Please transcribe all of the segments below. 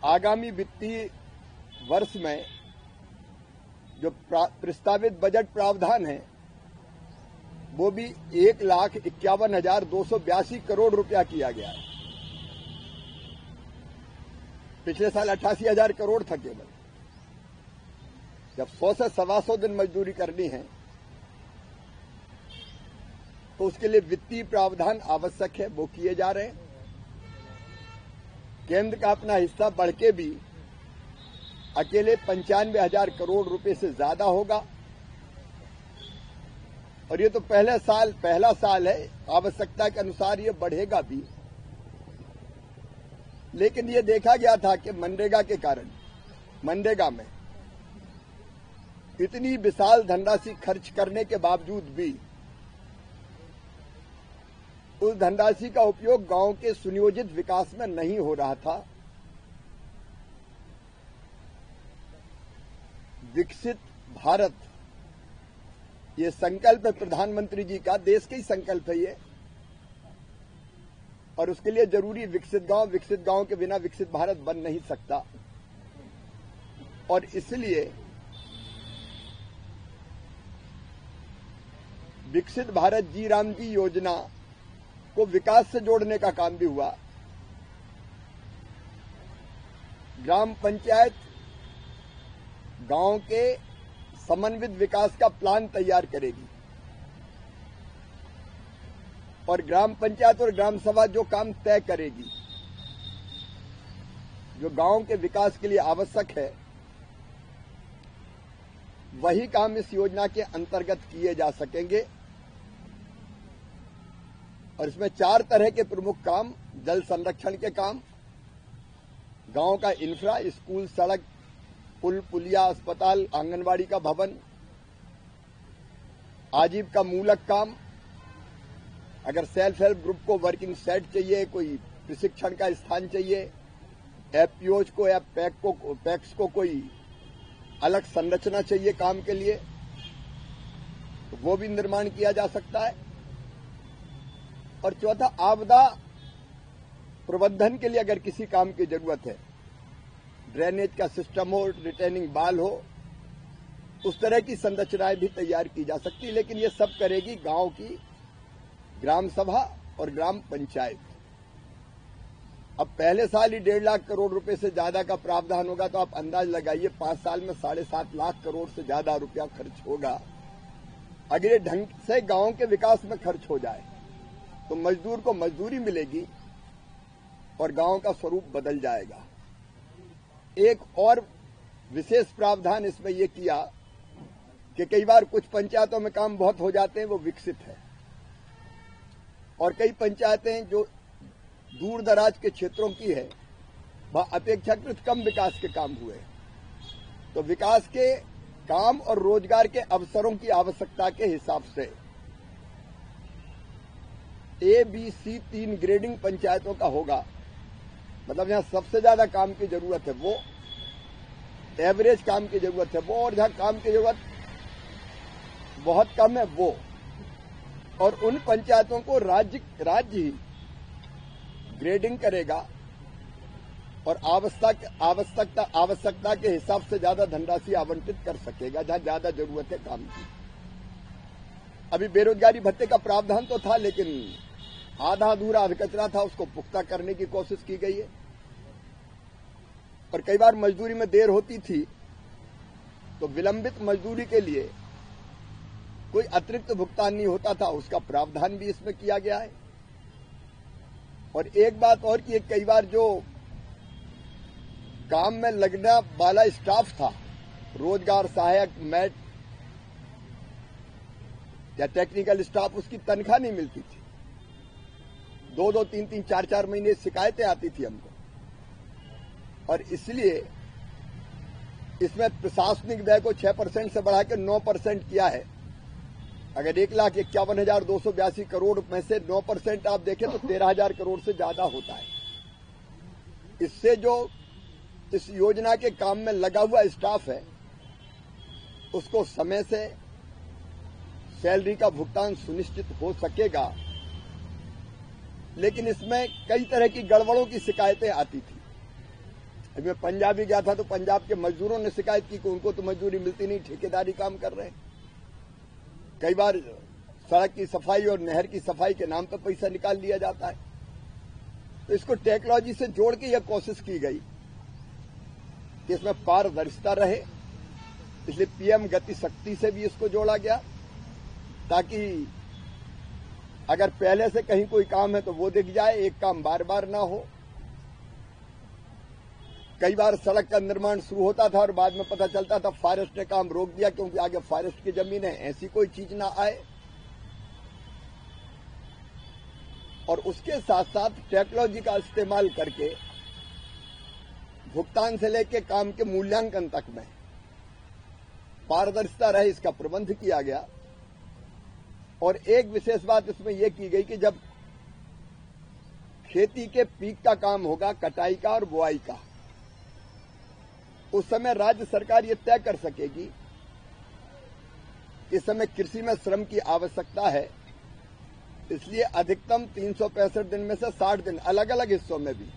आगामी वित्तीय वर्ष में जो प्रस्तावित बजट प्रावधान है वो भी 1,51,282 करोड़ रुपया किया गया है। पिछले साल 88,000 करोड़ था केवल। जब 100 से 125 दिन मजदूरी करनी है तो उसके लिए वित्तीय प्रावधान आवश्यक है, वो किए जा रहे हैं। केंद्र का अपना हिस्सा बढ़ के भी अकेले 95,000 करोड़ रुपए से ज्यादा होगा और ये तो पहला साल है, आवश्यकता के अनुसार ये बढ़ेगा भी। लेकिन ये देखा गया था कि मनरेगा के कारण मनरेगा में इतनी विशाल धनराशि खर्च करने के बावजूद भी उस धनराशि का उपयोग गांव के सुनियोजित विकास में नहीं हो रहा था। विकसित भारत ये संकल्प है प्रधानमंत्री जी का, देश का ही संकल्प है ये, और उसके लिए जरूरी विकसित गांव के बिना विकसित भारत बन नहीं सकता। और इसलिए विकसित भारत जी राम जी योजना को विकास से जोड़ने का काम भी हुआ। ग्राम पंचायत गांव के समन्वित विकास का प्लान तैयार करेगी और ग्राम पंचायत और ग्राम सभा जो काम तय करेगी, जो गांव के विकास के लिए आवश्यक है, वही काम इस योजना के अंतर्गत किए जा सकेंगे। और इसमें 4 तरह के प्रमुख काम: जल संरक्षण के काम, गांव का इंफ्रा, स्कूल, सड़क, पुल, पुलिया, अस्पताल, आंगनबाड़ी का भवन, आजीविका मूलक काम, अगर सेल्फ हेल्प ग्रुप को वर्किंग सेट चाहिए, कोई प्रशिक्षण का स्थान चाहिए, एफपीओज को या पैक्स को कोई अलग संरचना चाहिए काम के लिए, तो वो भी निर्माण किया जा सकता है। और चौथा, आपदा प्रबंधन के लिए अगर किसी काम की जरूरत है, ड्रेनेज का सिस्टम हो, रिटेनिंग बाल हो, उस तरह की संरचनाएं भी तैयार की जा सकती है। लेकिन ये सब करेगी गांव की ग्राम सभा और ग्राम पंचायत। अब पहले साल ही 1.5 लाख करोड़ रुपए से ज्यादा का प्रावधान होगा, तो आप अंदाज लगाइए 5 साल में 7.5 लाख करोड़ से ज्यादा रुपया खर्च होगा। अगर ये ढंग से गांव के विकास में खर्च हो जाए तो मजदूर को मजदूरी मिलेगी और गांव का स्वरूप बदल जाएगा। एक और विशेष प्रावधान इसमें यह किया कि कई बार कुछ पंचायतों में काम बहुत हो जाते हैं, वो विकसित है, और कई पंचायतें जो दूर दराज के क्षेत्रों की है, वह अपेक्षाकृत कम विकास के काम हुए। तो विकास के काम और रोजगार के अवसरों की आवश्यकता के हिसाब से ABC 3 ग्रेडिंग पंचायतों का होगा। मतलब जहां सबसे ज्यादा काम की जरूरत है वो, एवरेज काम की जरूरत है वो, और जहां काम की जरूरत बहुत कम है वो। और उन पंचायतों को राज्य ही ग्रेडिंग करेगा और आवश्यकता के हिसाब से ज्यादा धनराशि आवंटित कर सकेगा जहां ज्यादा जरूरत है काम की। अभी बेरोजगारी भत्ते का प्रावधान तो था, लेकिन आधा अधूरा अधकचरा था, उसको पुख्ता करने की कोशिश की गई है। और कई बार मजदूरी में देर होती थी तो विलंबित मजदूरी के लिए कोई अतिरिक्त भुगतान नहीं होता था, उसका प्रावधान भी इसमें किया गया है। और एक बात और कि कई बार जो काम में लगने वाला स्टाफ था, रोजगार सहायक, मैट या टेक्निकल स्टाफ, उसकी तनख्वाह नहीं मिलती थी। 2-2, 3-3, 4-4 महीने शिकायतें आती थी हमको। और इसलिए इसमें प्रशासनिक व्यय को 6% से बढ़ा के 9% किया है। अगर 1,51,282 करोड़ में से 9% आप देखें तो 13,000 करोड़ से ज्यादा होता है। इससे जो इस योजना के काम में लगा हुआ स्टाफ है उसको समय से सैलरी का भुगतान सुनिश्चित हो सकेगा। लेकिन इसमें कई तरह की गड़बड़ों की शिकायतें आती थी। अभी मैं पंजाब ही गया था तो पंजाब के मजदूरों ने शिकायत की कि उनको तो मजदूरी मिलती नहीं, ठेकेदारी काम कर रहे हैं। कई बार सड़क की सफाई और नहर की सफाई के नाम पर पैसा निकाल लिया जाता है। तो इसको टेक्नोलॉजी से जोड़ के यह कोशिश की गई कि इसमें पारदर्शिता रहे, इसलिए पीएम गति शक्ति से भी इसको जोड़ा गया, ताकि अगर पहले से कहीं कोई काम है तो वो दिख जाए, एक काम बार बार ना हो। कई बार सड़क का निर्माण शुरू होता था और बाद में पता चलता था फॉरेस्ट ने काम रोक दिया क्योंकि आगे फॉरेस्ट की जमीन है, ऐसी कोई चीज ना आए। और उसके साथ साथ टेक्नोलॉजी का इस्तेमाल करके भुगतान से लेकर काम के मूल्यांकन तक में पारदर्शिता रहे, इसका प्रबंध किया गया। और एक विशेष बात इसमें यह की गई कि जब खेती के पीक का काम होगा, कटाई का और बुआई का, उस समय राज्य सरकार ये तय कर सकेगी इस समय कृषि में श्रम की आवश्यकता है, इसलिए अधिकतम 365 दिन में से 60 दिन अलग अलग हिस्सों में भी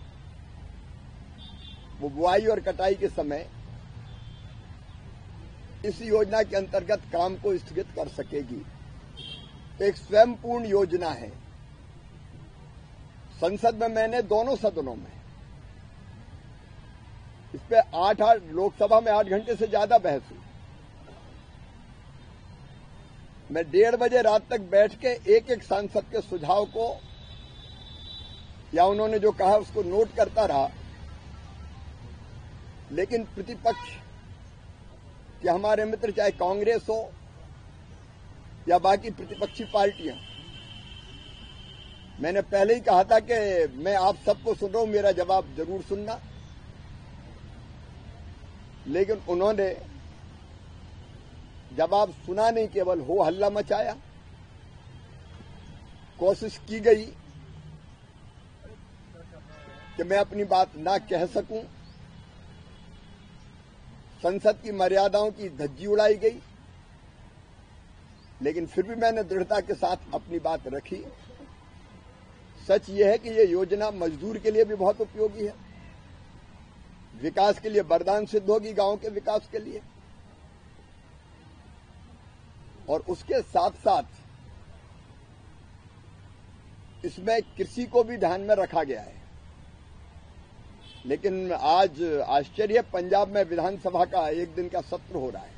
वो बुआई और कटाई के समय इस योजना के अंतर्गत काम को स्थगित कर सकेगी। एक स्वयंपूर्ण योजना है। संसद में मैंने दोनों सदनों में इस पे 8 लोकसभा में 8 घंटे से ज्यादा बहस हुई। मैं 1:30 बजे रात तक बैठ के एक एक सांसद के सुझाव को या उन्होंने जो कहा उसको नोट करता रहा, लेकिन प्रतिपक्ष कि हमारे मित्र चाहे कांग्रेस हो या बाकी प्रतिपक्षी पार्टियां, मैंने पहले ही कहा था कि मैं आप सबको सुन रहा हूं, मेरा जवाब जरूर सुनना। लेकिन उन्होंने जवाब सुना नहीं, केवल हो हल्ला मचाया। कोशिश की गई कि मैं अपनी बात ना कह सकूं, संसद की मर्यादाओं की धज्जी उड़ाई गई, लेकिन फिर भी मैंने दृढ़ता के साथ अपनी बात रखी। सच यह है कि यह योजना मजदूर के लिए भी बहुत उपयोगी है, विकास के लिए वरदान सिद्ध होगी, गांव के विकास के लिए। और उसके साथ साथ इसमें कृषि को भी ध्यान में रखा गया है। लेकिन आज आश्चर्य, पंजाब में विधानसभा का एक दिन का सत्र हो रहा है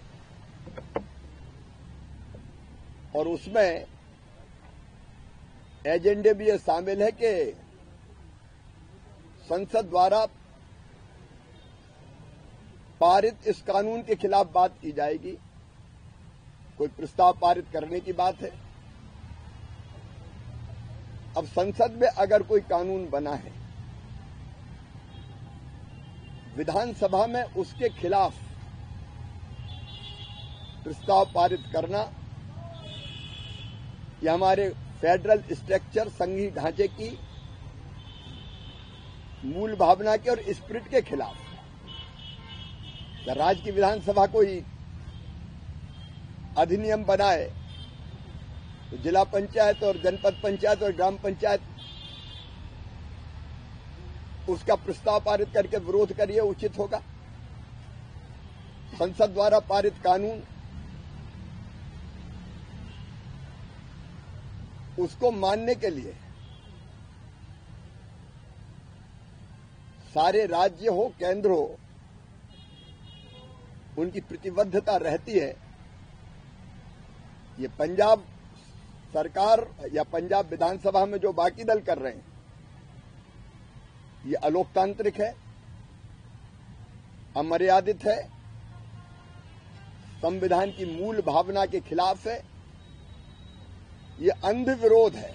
और उसमें एजेंडे भी ये शामिल है कि संसद द्वारा पारित इस कानून के खिलाफ बात की जाएगी। कोई प्रस्ताव पारित करने की बात है। अब संसद में अगर कोई कानून बना है, विधानसभा में उसके खिलाफ प्रस्ताव पारित करना यह हमारे फेडरल स्ट्रक्चर, संघीय ढांचे की मूल भावना के और स्पिरिट के खिलाफ। राज्य की विधानसभा कोई अधिनियम बनाए तो जिला पंचायत और जनपद पंचायत और ग्राम पंचायत उसका प्रस्ताव पारित करके विरोध करिए, उचित होगा। संसद द्वारा पारित कानून उसको मानने के लिए सारे राज्य हो, केंद्र हो, उनकी प्रतिबद्धता रहती है। ये पंजाब सरकार या पंजाब विधानसभा में जो बाकी दल कर रहे हैं, ये अलोकतांत्रिक है, अमर्यादित है, संविधान की मूल भावना के खिलाफ है, ये अंध विरोध है।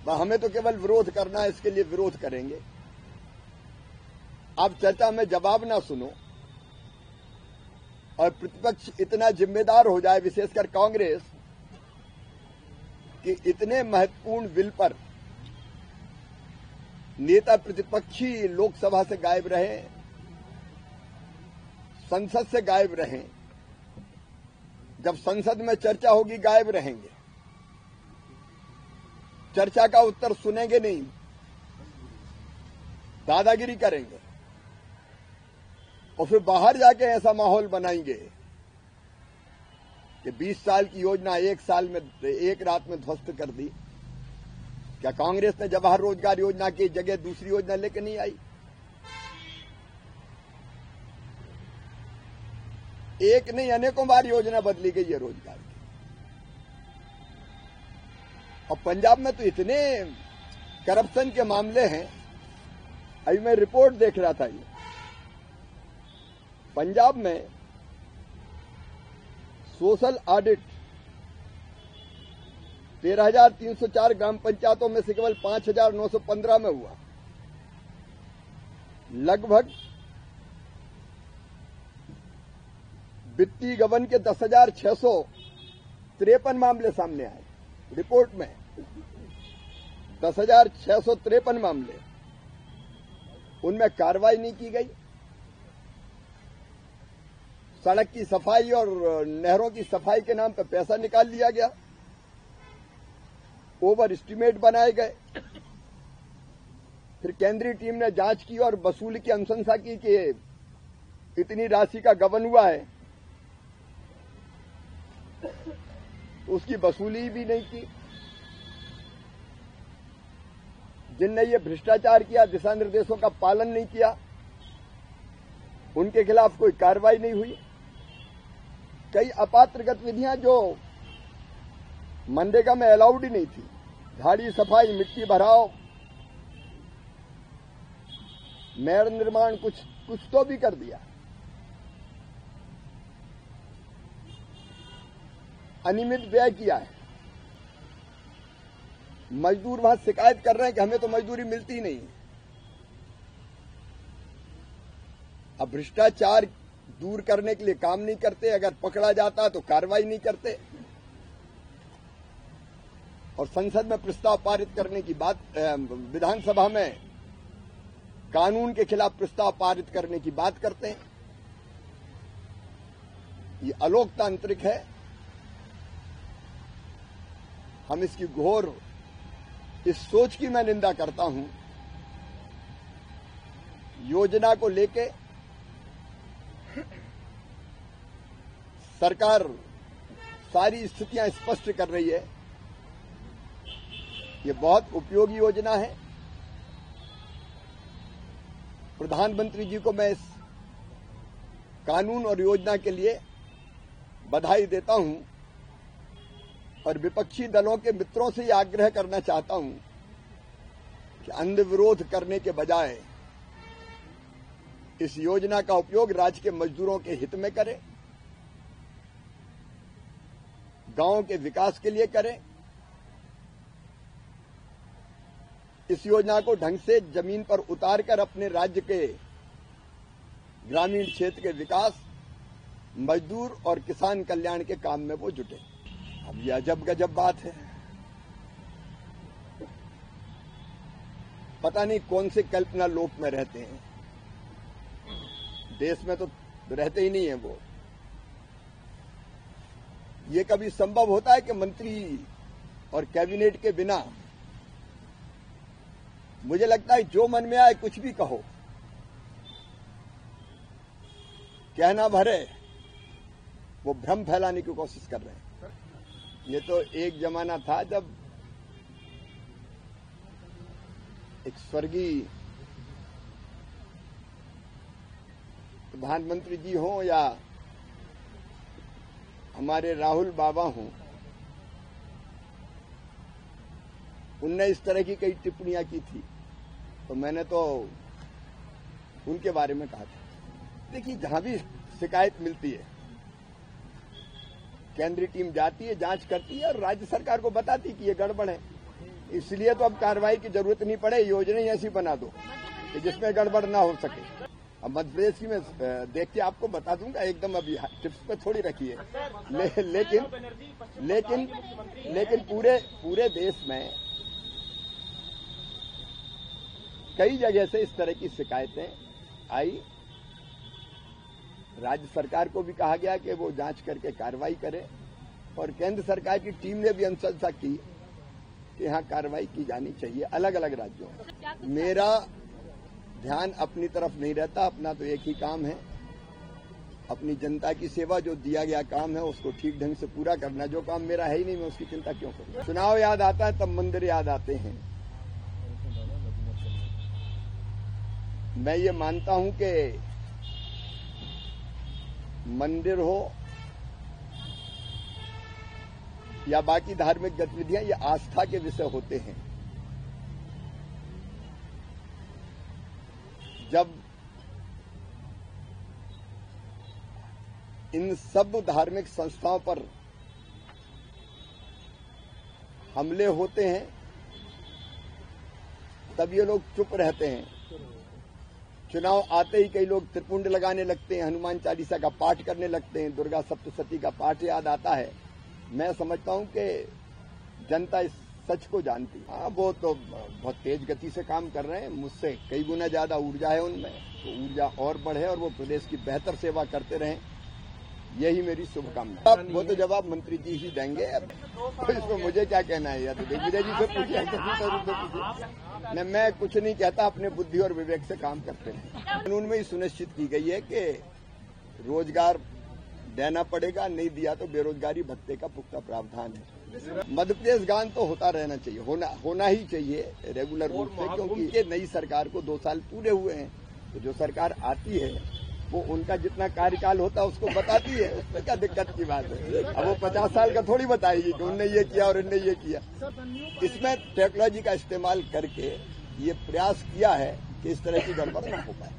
हमें तो केवल विरोध करना है, इसके लिए विरोध करेंगे। आप चर्चा में जवाब ना सुनो और प्रतिपक्ष इतना जिम्मेदार हो जाए, विशेषकर कांग्रेस, कि इतने महत्वपूर्ण बिल पर नेता प्रतिपक्षी लोकसभा से गायब रहे, संसद से गायब रहे। जब संसद में चर्चा होगी गायब रहेंगे, चर्चा का उत्तर सुनेंगे नहीं, दादागिरी करेंगे। और फिर बाहर जाके ऐसा माहौल बनाएंगे कि 20 साल की योजना एक रात में ध्वस्त कर दी। क्या कांग्रेस ने जवाहर रोजगार योजना की जगह दूसरी योजना लेकर नहीं आई? एक नहीं अनेकों बार योजना बदली गई है रोजगार की। और पंजाब में तो इतने करप्शन के मामले हैं। अभी मैं रिपोर्ट देख रहा था, ये पंजाब में सोशल ऑडिट 13,304 ग्राम पंचायतों में से केवल 5,915 में हुआ। लगभग वित्तीय गबन के 10,653 मामले सामने आए रिपोर्ट में। 10,653 मामले, उनमें कार्रवाई नहीं की गई। सड़क की सफाई और नहरों की सफाई के नाम पर पैसा निकाल लिया गया। ओवर एस्टीमेट बनाए गए। फिर केंद्रीय टीम ने जांच की और वसूली की अनुशंसा की कि इतनी राशि का गबन हुआ है, उसकी वसूली भी नहीं की। जिनने ये भ्रष्टाचार किया, दिशा निर्देशों का पालन नहीं किया, उनके खिलाफ कोई कार्रवाई नहीं हुई। कई अपात्र गतिविधियां जो मनरेगा में अलाउड ही नहीं थी, झाड़ी सफाई, मिट्टी भराव, नहर निर्माण, कुछ तो भी कर दिया। अनियमित व्यय किया है। मजदूर वहां शिकायत कर रहे हैं कि हमें तो मजदूरी मिलती ही नहीं। अब भ्रष्टाचार दूर करने के लिए काम नहीं करते, अगर पकड़ा जाता तो कार्रवाई नहीं करते। और संसद में प्रस्ताव पारित करने की बात, विधानसभा में कानून के खिलाफ प्रस्ताव पारित करने की बात करते हैं। ये अलोकतांत्रिक है। हम इसकी घोर इस सोच की मैं निंदा करता हूं। योजना को लेके सरकार सारी स्थितियां स्पष्ट कर रही है। ये बहुत उपयोगी योजना है। प्रधानमंत्री जी को मैं इस कानून और योजना के लिए बधाई देता हूं और विपक्षी दलों के मित्रों से यह आग्रह करना चाहता हूं कि अंध विरोध करने के बजाय इस योजना का उपयोग राज्य के मजदूरों के हित में करें, गांवों के विकास के लिए करें। इस योजना को ढंग से जमीन पर उतारकर अपने राज्य के ग्रामीण क्षेत्र के विकास, मजदूर और किसान कल्याण के काम में वो जुटे। अब यह अजब गजब बात है। पता नहीं कौन से कल्पना लोक में रहते हैं। देश में तो रहते ही नहीं है वो। ये कभी संभव होता है कि मंत्री और कैबिनेट के बिना, मुझे लगता है जो मन में आए कुछ भी कहो, कहना भरे, वो भ्रम फैलाने की कोशिश कर रहे हैं। ये तो एक जमाना था जब एक स्वर्गीय प्रधानमंत्री जी हों या हमारे राहुल बाबा हों, उनने इस तरह की कई टिप्पणियां की थी, तो मैंने तो उनके बारे में कहा था। देखिए, जहां भी शिकायत मिलती है, केंद्रीय टीम जाती है, जांच करती है और राज्य सरकार को बताती है कि ये गड़बड़ है। इसलिए तो अब कार्रवाई की जरूरत नहीं पड़े, योजना ही ऐसी बना दो कि जिसमें गड़बड़ ना हो सके। अब मध्य प्रदेश की मैं देख के आपको बता दूंगा, एकदम अभी टिप्स पे थोड़ी रखी है। लेकिन पूरे देश में कई जगह से इस तरह की शिकायतें आई। राज्य सरकार को भी कहा गया कि वो जांच करके कार्रवाई करे और केंद्र सरकार की टीम ने भी अनुशंसा की कि यहां कार्रवाई की जानी चाहिए अलग अलग राज्यों में। मेरा ध्यान अपनी तरफ नहीं रहता, अपना तो एक ही काम है अपनी जनता की सेवा, जो दिया गया काम है उसको ठीक ढंग से पूरा करना। जो काम मेरा है ही नहीं, मैं उसकी चिंता क्यों करूं? चुनाव याद आता है तब मंदिर याद आते हैं। मैं ये मानता हूं कि मंदिर हो या बाकी धार्मिक गतिविधियां, ये आस्था के विषय होते हैं। जब इन सब धार्मिक संस्थाओं पर हमले होते हैं तब ये लोग चुप रहते हैं। चुनाव आते ही कई लोग त्रिपुंड लगाने लगते हैं, हनुमान चालीसा का पाठ करने लगते हैं, दुर्गा सप्तशती का पाठ याद आता है। मैं समझता हूं कि जनता इस सच को जानती है। हाँ, वो तो बहुत तेज गति से काम कर रहे हैं, मुझसे कई गुना ज्यादा ऊर्जा है उनमें, तो ऊर्जा और बढ़े और वो प्रदेश की बेहतर सेवा करते रहें, यही मेरी शुभकामना। वो तो जवाब मंत्री जी ही देंगे, तो इसमें मुझे क्या कहना है? या तो दिग्विजय जी से पूछिए, नहीं, मैं कुछ नहीं कहता। अपने बुद्धि और विवेक से काम करते हैं। कानून में ही सुनिश्चित की गई है कि रोजगार देना पड़ेगा, नहीं दिया तो बेरोजगारी भत्ते का पुख्ता प्रावधान है। मध्य प्रदेश गान तो होता रहना चाहिए, होना ही चाहिए रेगुलर रूप से, क्योंकि ये नई सरकार को 2 साल पूरे हुए हैं। तो जो सरकार आती है वो उनका जितना कार्यकाल होता है उसको बताती है, उसमें क्या दिक्कत की बात है? अब वो 50 साल का थोड़ी बताएगी कि उनने ये किया और उनने ये किया। इसमें टेक्नोलॉजी का इस्तेमाल करके ये प्रयास किया है कि इस तरह की गड़बड़ न हो पाए।